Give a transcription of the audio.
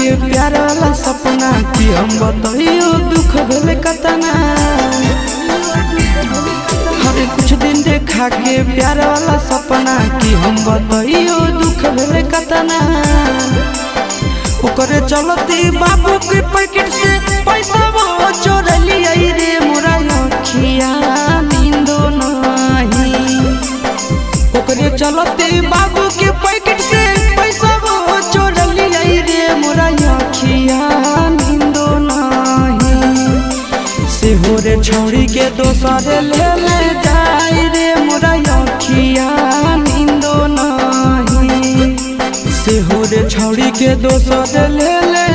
के प्यार वाला सपना कि हम बताइयो दुख भेले कतना। हर कुछ दिन देखा के प्यार वाला सपना कि हम बताइयो दुख भेले कतना। ओकरे चलती बाबू के पैकेट से पैसा वो चोर लिया रे मोरा अखिया नींदो नहीं। ओकरे चलती बाबू के पैकेट से पैसा वो चोर लिया रे मोरा अखिया नींदो नहीं। सेहो रे छौड़ी के दोसर ले ले जाई रे मोरा अखिया नींदो नहीं। सेहो रे छौड़ी के दोसर ले ले